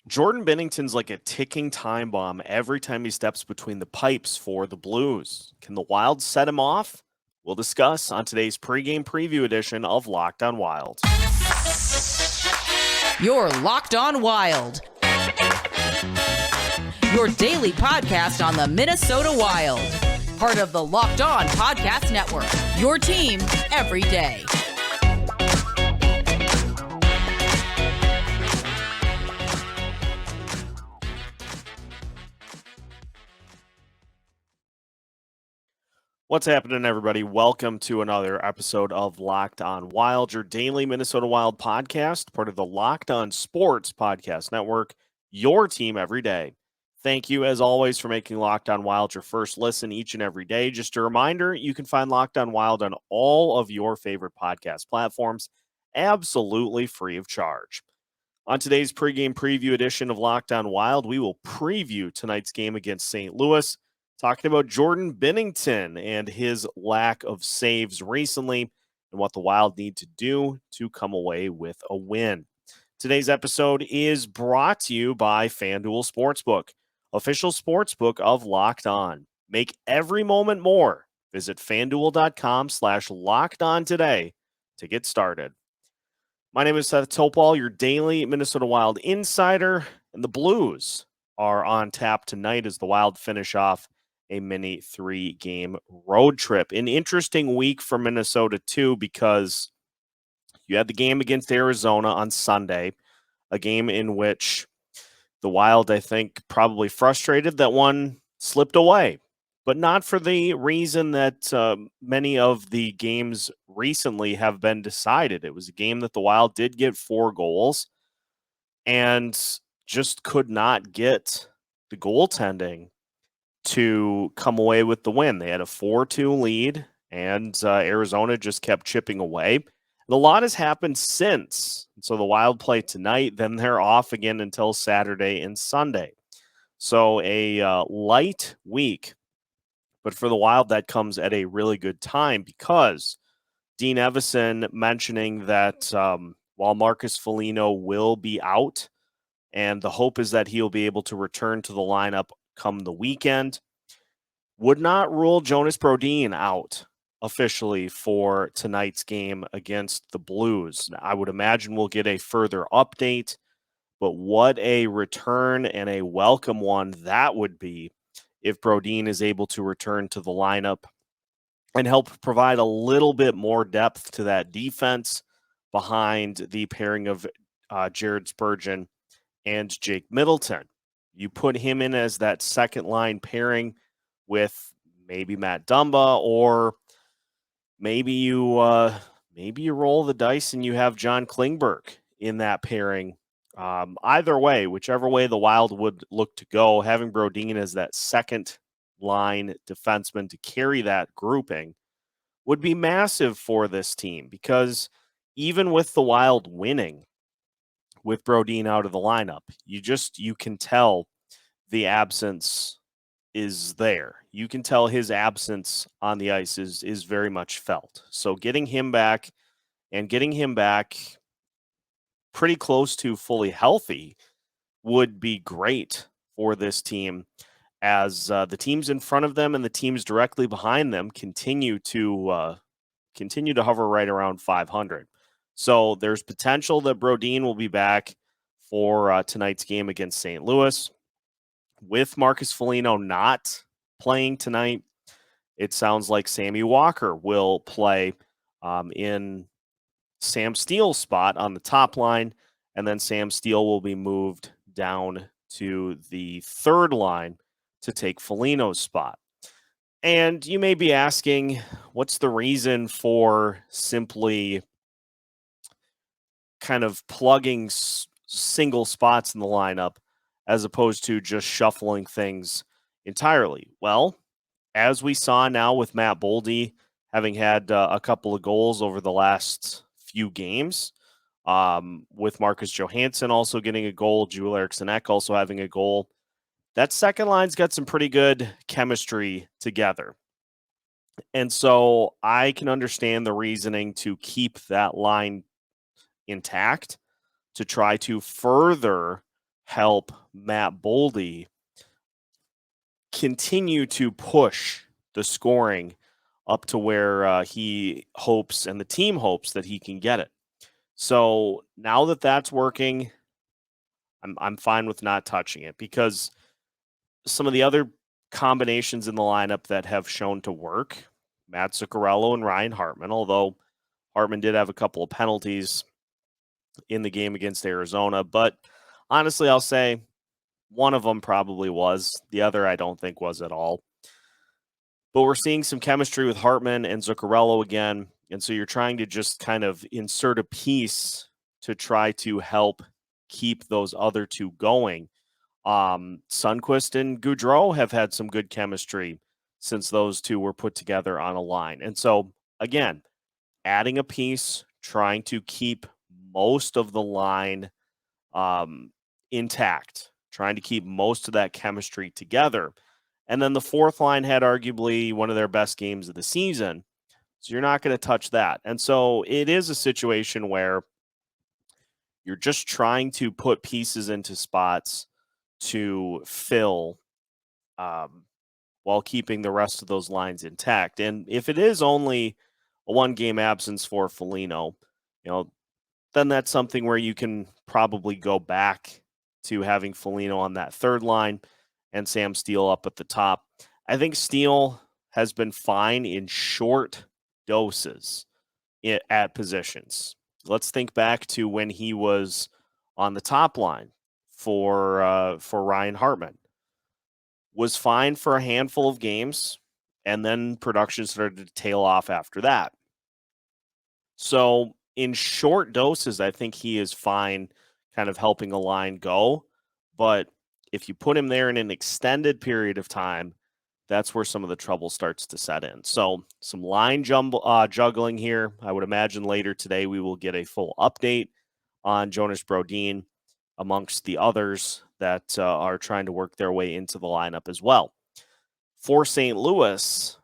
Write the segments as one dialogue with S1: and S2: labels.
S1: Jordan Binnington's like a ticking time bomb every time he steps between the pipes for the Blues. Can the Wild set him off? We'll discuss on today's pregame preview edition of Locked on Wild.
S2: You're Locked on Wild, your daily podcast on the Minnesota Wild. Part of the Locked On Podcast Network, your team every day.
S1: What's happening, everybody? Welcome to another episode of Locked on Wild, your daily Minnesota Wild podcast, part of the Locked on Sports Podcast Network, your team every day. Thank you, as always, for making Locked on Wild your first listen each and every day. Just a reminder, you can find Locked on Wild on all of your favorite podcast platforms, absolutely free of charge. On today's pregame preview edition of Locked on Wild, we will preview tonight's game against St. Louis, talking about Jordan Binnington and his lack of saves recently and what the Wild need to do to come away with a win. Today's episode is brought to you by FanDuel Sportsbook, official sportsbook of Locked On. Make every moment more. Visit FanDuel.com/LockedOn today to get started. My name is Seth Topal, your daily Minnesota Wild insider, and the Blues are on tap tonight as the Wild finish off a mini 3-game road trip. An interesting week for Minnesota, too, because you had the game against Arizona on Sunday, a game in which the Wild, I think, probably frustrated that one slipped away, but not for the reason that many of the games recently have been decided. It was a game that the Wild did get 4 goals and just could not get the goaltending to come away with the win. They had a 4-2 lead, and Arizona just kept chipping away. And a lot has happened since. So the Wild play tonight, then they're off again until Saturday and Sunday. So a light week, but for the Wild, that comes at a really good time because Dean Evison mentioning that while Marcus Foligno will be out, and the hope is that he'll be able to return to the lineup come the weekend, would not rule Jonas Brodin out officially for tonight's game against the Blues. I would imagine we'll get a further update, but what a return and a welcome one that would be if Brodin is able to return to the lineup and help provide a little bit more depth to that defense behind the pairing of Jared Spurgeon and Jake Middleton. You put him in as that second line pairing with maybe Matt Dumba, or maybe you roll the dice and you have John Klingberg in that pairing. Either way, whichever way the Wild would look to go, having Brodin as that second line defenseman to carry that grouping would be massive for this team, because even with the Wild winning with Brodin out of the lineup, you can tell the absence is there. You can tell his absence on the ice is very much felt. So getting him back pretty close to fully healthy would be great for this team, as the teams in front of them and the teams directly behind them continue to hover right around 500. So there's potential that Brodin will be back for tonight's game against St. Louis. With Marcus Foligno not playing tonight, it sounds like Sammy Walker will play in Sam Steele's spot on the top line, and then Sam Steele will be moved down to the third line to take Foligno's spot. And you may be asking, what's the reason for simply kind of plugging single spots in the lineup as opposed to just shuffling things entirely? Well, as we saw now with Matt Boldy having had a couple of goals over the last few games, with Marcus Johansson also getting a goal, Joel Eriksson Ek also having a goal, that second line's got some pretty good chemistry together. And so I can understand the reasoning to keep that line intact, to try to further help Matt Boldy continue to push the scoring up to where he hopes and the team hopes that he can get it. So now that that's working, I'm fine with not touching it, because some of the other combinations in the lineup that have shown to work, Matt Zuccarello and Ryan Hartman, although Hartman did have a couple of penalties in the game against Arizona, but honestly, I'll say one of them probably was. The other I don't think was at all. But we're seeing some chemistry with Hartman and Zuccarello again, and so you're trying to just kind of insert a piece to try to help keep those other two going. Sundqvist and Gaudreau have had some good chemistry since those two were put together on a line. And so, again, adding a piece, trying to keep most of the line intact, trying to keep most of that chemistry together. And then the fourth line had arguably one of their best games of the season. So you're not going to touch that. And so it is a situation where you're just trying to put pieces into spots to fill while keeping the rest of those lines intact. And if it is only a 1-game absence for Foligno, then that's something where you can probably go back to having Foligno on that third line and Sam Steele up at the top. I think Steele has been fine in short doses at positions. Let's think back to when he was on the top line for Ryan Hartman. Was fine for a handful of games, and then production started to tail off after that. So in short doses, I think he is fine kind of helping a line go. But if you put him there in an extended period of time, that's where some of the trouble starts to set in. So some line juggling here. I would imagine later today we will get a full update on Jonas Brodin amongst the others that are trying to work their way into the lineup as well. For St. Louis,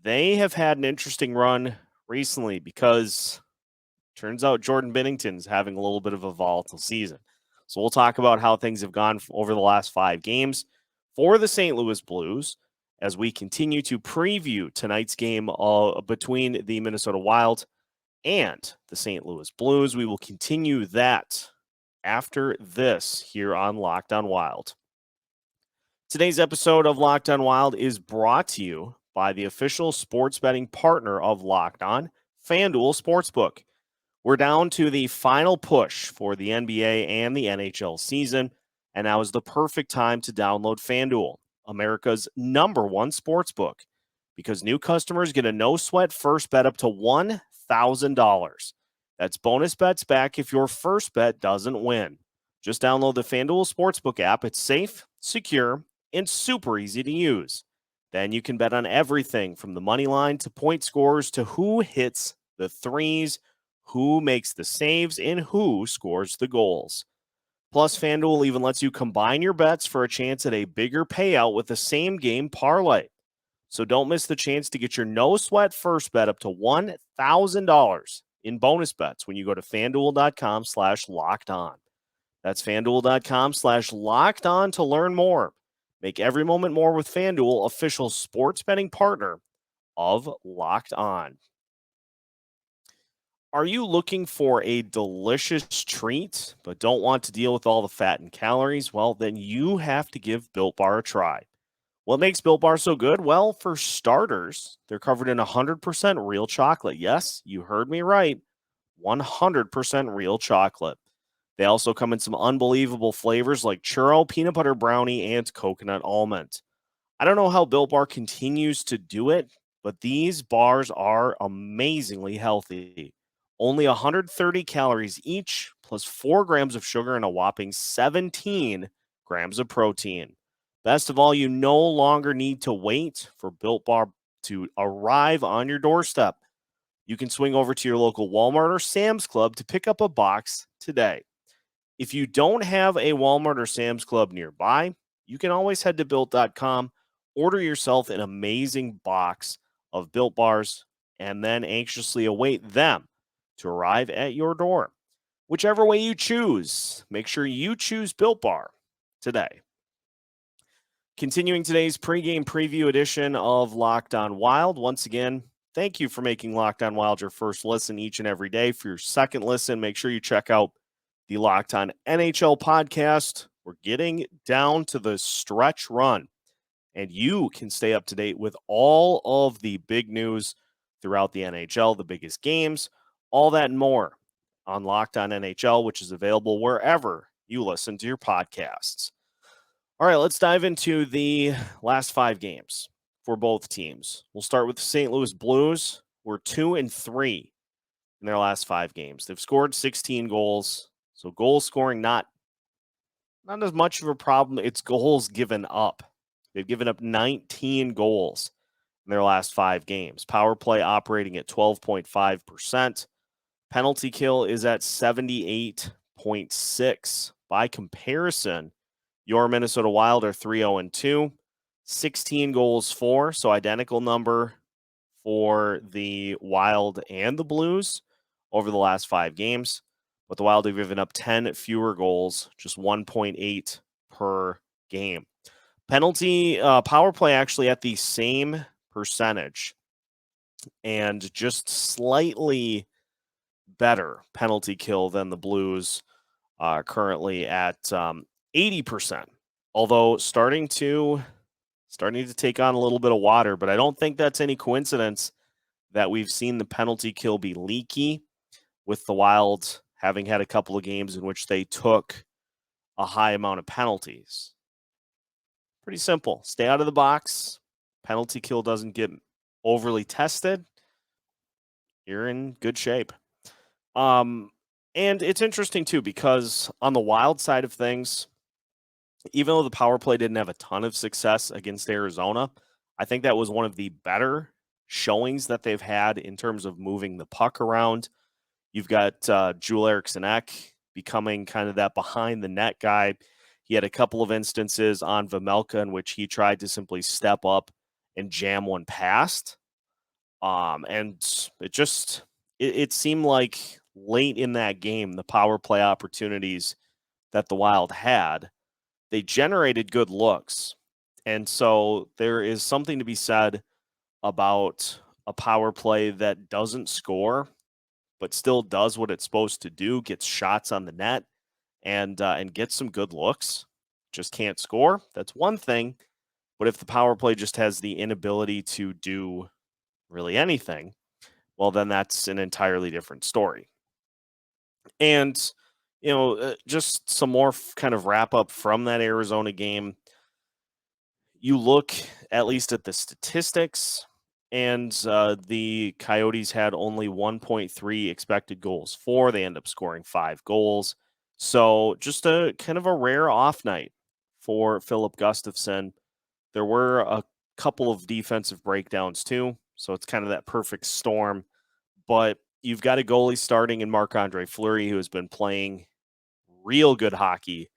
S1: they have had an interesting run recently because turns out Jordan Binnington is having a little bit of a volatile season. So we'll talk about how things have gone over the last 5 games for the St. Louis Blues as we continue to preview tonight's game between the Minnesota Wild and the St. Louis Blues. We will continue that after this here on Locked On Wild. Today's episode of Locked On Wild is brought to you by the official sports betting partner of Locked On, FanDuel Sportsbook. We're down to the final push for the NBA and the NHL season, and now is the perfect time to download FanDuel, America's #1 sportsbook, because new customers get a no-sweat first bet up to $1,000. That's bonus bets back if your first bet doesn't win. Just download the FanDuel Sportsbook app. It's safe, secure, and super easy to use. Then you can bet on everything from the money line to point scores to who hits the threes, who makes the saves, and who scores the goals. Plus, FanDuel even lets you combine your bets for a chance at a bigger payout with the same game parlay. So don't miss the chance to get your no-sweat first bet up to $1,000 in bonus bets when you go to FanDuel.com/LockedOn. That's FanDuel.com/LockedOn to learn more. Make every moment more with FanDuel, official sports betting partner of Locked On. Are you looking for a delicious treat but don't want to deal with all the fat and calories? Well, then you have to give Built Bar a try. What makes Built Bar so good? Well, for starters, they're covered in 100% real chocolate. Yes, you heard me right. 100% real chocolate. They also come in some unbelievable flavors like churro, peanut butter brownie, and coconut almond. I don't know how Built Bar continues to do it, but these bars are amazingly healthy. Only 130 calories each, plus 4 grams of sugar and a whopping 17 grams of protein. Best of all, you no longer need to wait for Built Bar to arrive on your doorstep. You can swing over to your local Walmart or Sam's Club to pick up a box today. If you don't have a Walmart or Sam's Club nearby, you can always head to Built.com, order yourself an amazing box of Built Bars, and then anxiously await them to arrive at your door. Whichever way you choose, make sure you choose Built Bar today. Continuing today's pregame preview edition of Locked On Wild. Once again, thank you for making Locked On Wild your first listen each and every day. For your second listen, make sure you check out the Locked On NHL podcast. We're getting down to the stretch run, and you can stay up to date with all of the big news throughout the NHL, the biggest games, all that and more on Locked On NHL, which is available wherever you listen to your podcasts. All right, let's dive into the last 5 games for both teams. We'll start with the St. Louis Blues. We're 2-3 in their last 5 games. They've scored 16 goals, so goal scoring not as much of a problem. It's goals given up. They've given up 19 goals in their last 5 games. Power play operating at 12.5%. Penalty kill is at 78.6. By comparison, your Minnesota Wild are 3-0-2, 16 goals for, so identical number for the Wild and the Blues over the last 5 games. But the Wild have given up 10 fewer goals, just 1.8 per game. Penalty power play actually at the same percentage and just slightly better penalty kill than the Blues, currently at 80%. Although starting to take on a little bit of water, but I don't think that's any coincidence that we've seen the penalty kill be leaky, with the Wild having had a couple of games in which they took a high amount of penalties. Pretty simple. Stay out of the box. Penalty kill doesn't get overly tested. You're in good shape. And it's interesting, too, because on the Wild side of things, even though the power play didn't have a ton of success against Arizona, I think that was one of the better showings that they've had in terms of moving the puck around. You've got Joel Eriksson Ek becoming kind of that behind-the-net guy. He had a couple of instances on Vejmelka in which he tried to simply step up and jam one past. And it seemed like late in that game, the power play opportunities that the Wild had, they generated good looks. And so there is something to be said about a power play that doesn't score, but still does what it's supposed to do, gets shots on the net, and gets some good looks. Just can't score. That's one thing. But if the power play just has the inability to do really anything, well, then that's an entirely different story. And just some more kind of wrap up from that Arizona game. You look at least at the statistics, and the Coyotes had only 1.3 expected goals for. They end up scoring 5 goals. So just a kind of a rare off night for Filip Gustavsson. There were a couple of defensive breakdowns too, so it's kind of that perfect storm. But you've got a goalie starting in Marc-Andre Fleury, who has been playing real good hockey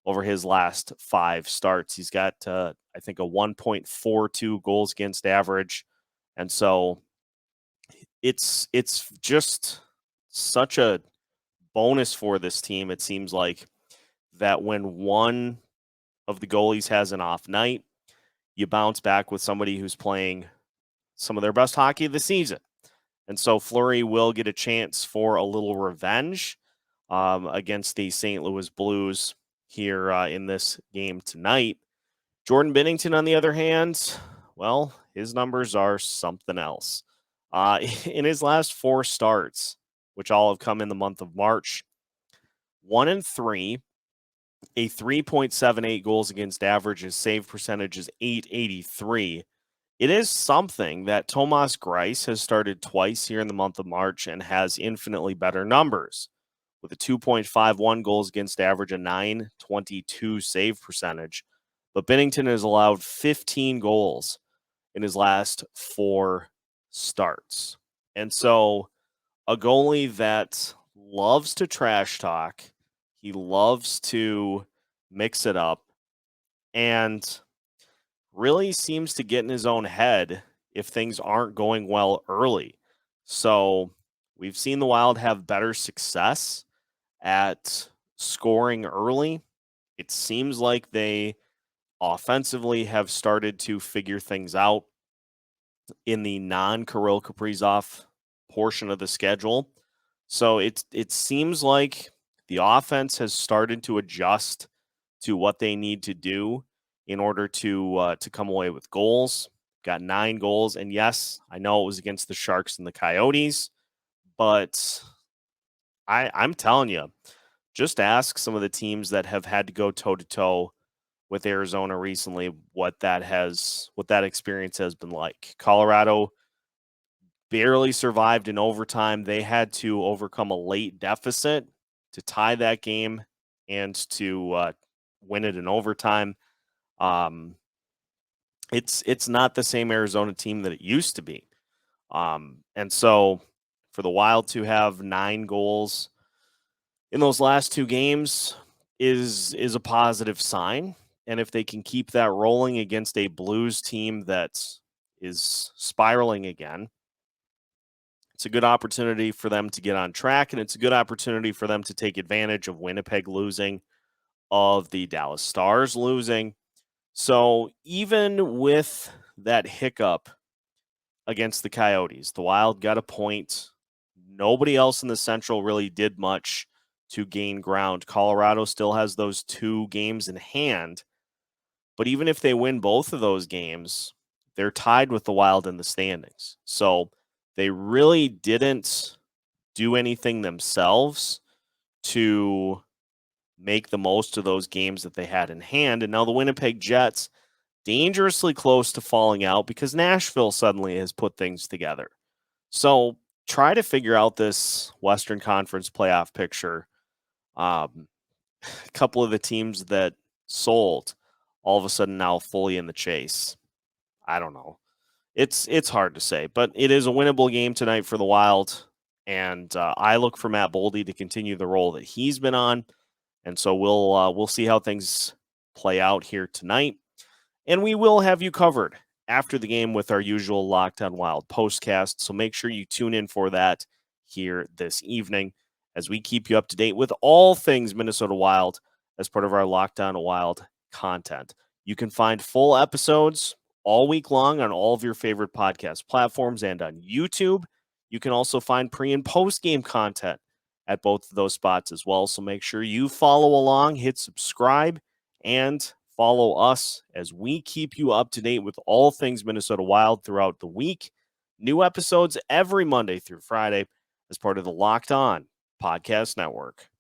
S1: over his last 5 starts. He's got, I think, a 1.42 goals against average. And so it's just such a bonus for this team, it seems like, that when one of the goalies has an off night, you bounce back with somebody who's playing some of their best hockey of the season. And so Fleury will get a chance for a little revenge against the St. Louis Blues here in this game tonight. Jordan Binnington, on the other hand, well, his numbers are something else. In his last 4 starts, which all have come in the month of March, 1-3, a 3.78 goals against average. His save percentage is .883. It is something that Thomas Greiss has started twice here in the month of March and has infinitely better numbers, with a 2.51 goals against average, a .922 save percentage. But Binnington has allowed 15 goals in his last 4 starts. And so a goalie that loves to trash talk, he loves to mix it up, and really seems to get in his own head if things aren't going well early. So we've seen the Wild have better success at scoring early. It seems like they offensively have started to figure things out in the non-Kirill Kaprizov portion of the schedule. So it seems like the offense has started to adjust to what they need to do in order to come away with goals. Got 9 goals, and yes, I know it was against the Sharks and the Coyotes, but I'm telling you, just ask some of the teams that have had to go toe to toe with Arizona recently what that experience has been like. Colorado barely survived in overtime. They had to overcome a late deficit to tie that game and to win it in overtime. It's not the same Arizona team that it used to be. And so for the Wild to have 9 goals in those last 2 games is a positive sign. And if they can keep that rolling against a Blues team that is spiraling again, it's a good opportunity for them to get on track, and it's a good opportunity for them to take advantage of Winnipeg losing, of the Dallas Stars losing. So even with that hiccup against the Coyotes, the Wild got a point. Nobody else in the Central really did much to gain ground. Colorado still has those 2 games in hand, but even if they win both of those games, they're tied with the Wild in the standings. So they really didn't do anything themselves to make the most of those games that they had in hand. And now the Winnipeg Jets, dangerously close to falling out because Nashville suddenly has put things together. So try to figure out this Western Conference playoff picture. A couple of the teams that sold all of a sudden now fully in the chase. I don't know. It's hard to say, but it is a winnable game tonight for the Wild, and I look for Matt Boldy to continue the role that he's been on, and so we'll see how things play out here tonight, and we will have you covered after the game with our usual Locked On Wild postcast. So make sure you tune in for that here this evening as we keep you up to date with all things Minnesota Wild as part of our Locked On Wild content. You can find full episodes all week long on all of your favorite podcast platforms and on YouTube. You can also find pre- and post-game content at both of those spots as well. So make sure you follow along, hit subscribe, and follow us as we keep you up to date with all things Minnesota Wild throughout the week. New episodes every Monday through Friday as part of the Locked On Podcast Network.